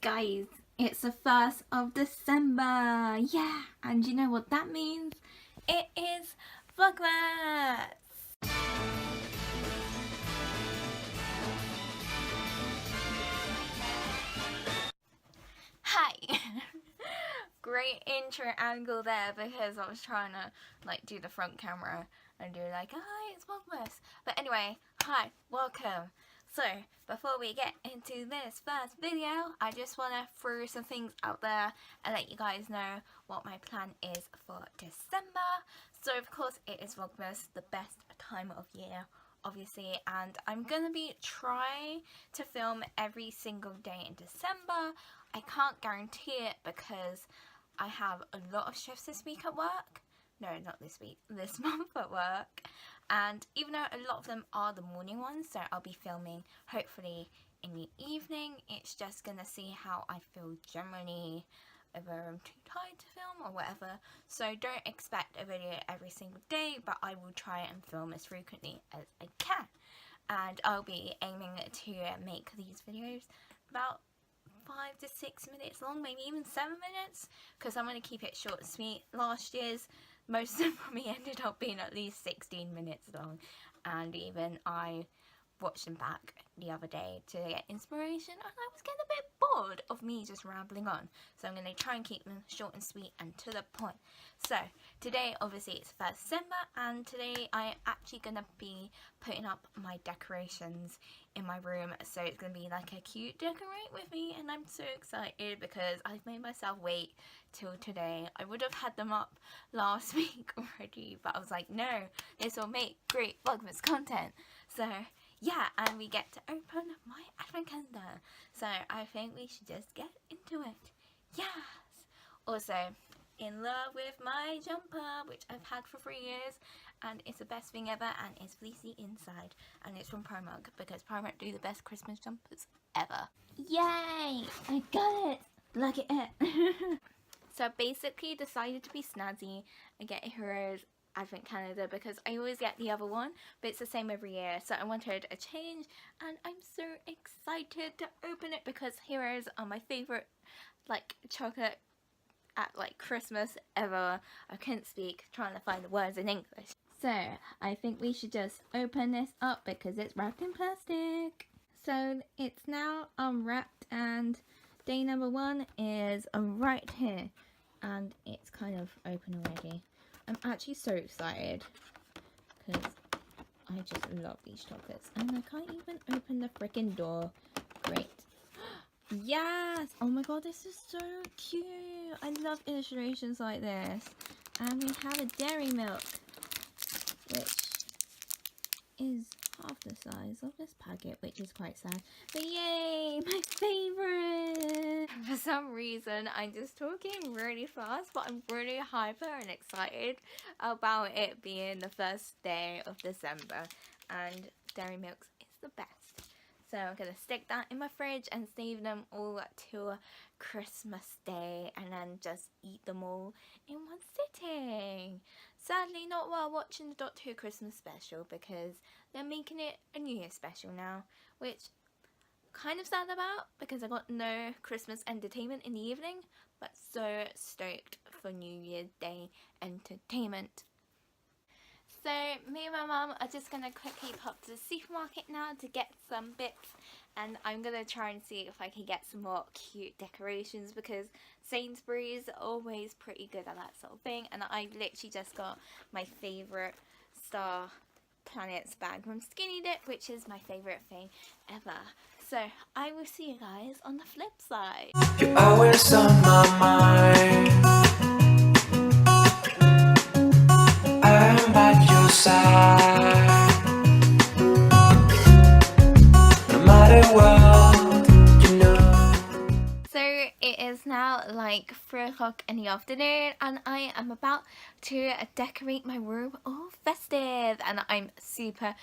Guys, it's the 1st of December, yeah, and you know what that means? It is Vlogmas! Hi! Great intro angle there because I was trying to like do the front camera and do like, hi, it's Vlogmas. But anyway, hi, welcome. So, before we get into this first video, I just want to throw some things out there and let you guys know what my plan is for December. So, of course, it is Vlogmas, the best time of year, obviously, and I'm going to be trying to film every single day in December. I can't guarantee it because I have a lot of shifts this week at work. No, not this week, this month at work. And even though a lot of them are the morning ones, so I'll be filming hopefully in the evening. It's just gonna see how I feel generally, whether I'm too tired to film or whatever. So don't expect a video every single day, but I will try and film as frequently as I can. And I'll be aiming to make these videos about 5 to 6 minutes long, maybe even 7 minutes, because I'm going to keep it short and sweet. Last year's, most of them probably ended up being at least 16 minutes long, and even I watched them back the other day to get inspiration, and I was getting a bit bored of me just rambling on, so I'm going to try and keep them short and sweet and to the point. So today obviously it's 1st December, and today I'm actually going to be putting up my decorations in my room, so it's going to be like a cute decorate with me, and I'm so excited because I've made myself wait till today. I would have had them up last week already, but I was like, no, this will make great Vlogmas content. So yeah, and we get to open my advent calendar, so I think we should just get into it. Yes! Also, in love with my jumper, which I've had for 3 years, and it's the best thing ever, and it's fleecy inside, and it's from Primark, because Primark do the best Christmas jumpers ever. Yay! I got it! Look at it! So basically decided to be snazzy and get a Heroes advent calendar because I always get the other one, but it's the same every year, so I wanted a change, and I'm so excited to open it because Heroes are my favourite like chocolate at like Christmas ever. I couldn't speak trying to find the words in English. So I think we should just open this up because it's wrapped in plastic. So it's now unwrapped, and day number 1 is right here, and it's kind of open already. I'm actually so excited because I just love these chocolates, and I can't even open the freaking door. Great. Yes! Oh my god, this is so cute! I love illustrations like this. And we have a dairy milk, which is half the size of this packet, which is quite sad. But yay! My favourite! For some reason, I'm just talking really fast, but I'm really hyper and excited about it being the 1st day of December. And dairy milk is the best. So I'm going to stick that in my fridge and save them all till Christmas Day, and then just eat them all in one sitting. Sadly not while watching the Doctor Who Christmas special, because they're making it a New Year special now, which kind of sad about because I got no Christmas entertainment in the evening, but so stoked for New Year's Day entertainment. So me and my mum are just going to quickly pop to the supermarket now to get some bits, and I'm going to try and see if I can get some more cute decorations because Sainsbury's are always pretty good at that sort of thing, and I literally just got my favourite Star Planets bag from Skinny Dip, which is my favourite thing ever. So I will see you guys on the flip side. You're always on my mind. I'm at your side. No matter what, you know. So it is now like 3 o'clock in the afternoon, and I am about to decorate my room all festive, and I'm super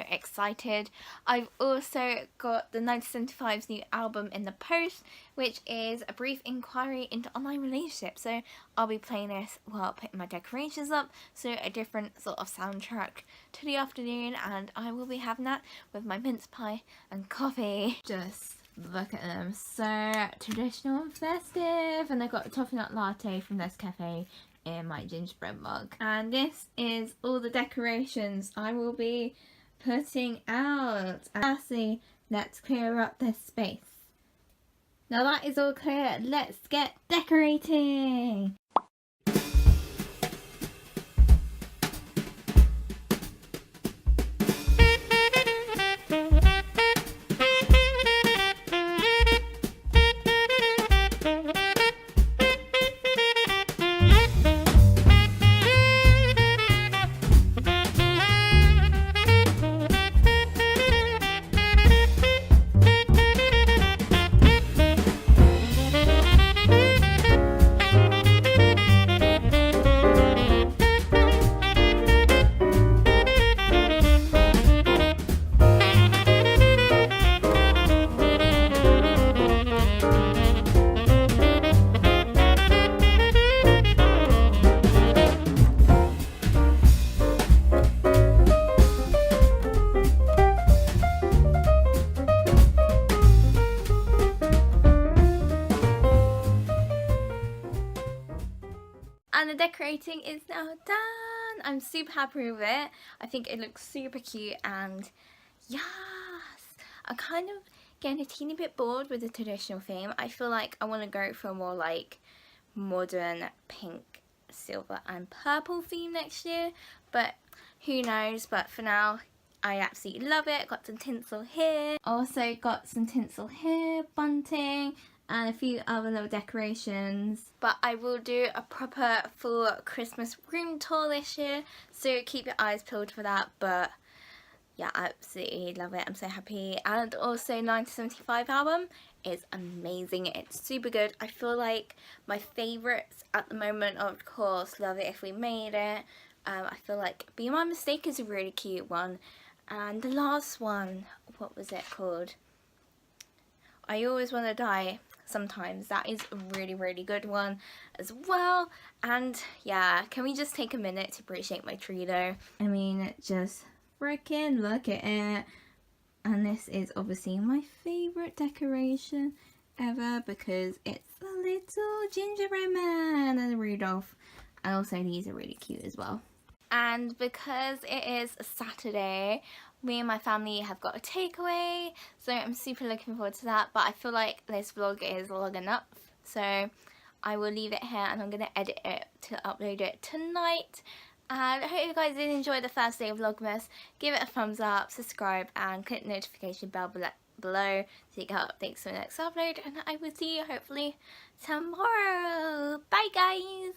excited. I've also got the 1975's new album in the post, which is A Brief Inquiry into Online Relationships, so I'll be playing this while putting my decorations up, so a different sort of soundtrack to the afternoon, and I will be having that with my mince pie and coffee. Just Look at them, so traditional and festive. And I got a toffee nut latte from this cafe in my gingerbread mug. And this is all the decorations I will be putting out. And lastly, let's clear up this space. Now that is all clear, let's get decorating! And the decorating is now done. I'm super happy with it. I think it looks super cute, and yes, I'm kind of getting a teeny bit bored with the traditional theme. I feel like I want to go for a more like modern pink, silver and purple theme next year, but who knows. But for now, I absolutely love it. Got some tinsel here, also got some tinsel here, bunting, and a few other little decorations. But I will do a proper full Christmas room tour this year, so keep your eyes peeled for that. But yeah, I absolutely love it. I'm so happy. And also 1975 album is amazing. It's super good. I feel like my favourites at the moment are, of course, Love It If We Made It. I feel like Be My Mistake is a really cute one. And the last one, what was it called? I Always Want to Die Sometimes. That is a really, really good one as well. And yeah, can we just take a minute to appreciate my tree though? I mean, just freaking look at it. And this is obviously my favourite decoration ever because it's a little gingerbread man and a Rudolph. And also these are really cute as well. And because it is a Saturday, me and my family have got a takeaway, so I'm super looking forward to that. But I feel like this vlog is long enough, so I will leave it here and I'm going to edit it to upload it tonight. And I hope you guys did enjoy the first day of Vlogmas. Give it a thumbs up, subscribe and click the notification bell below to get updates for the next upload. And I will see you hopefully tomorrow. Bye guys!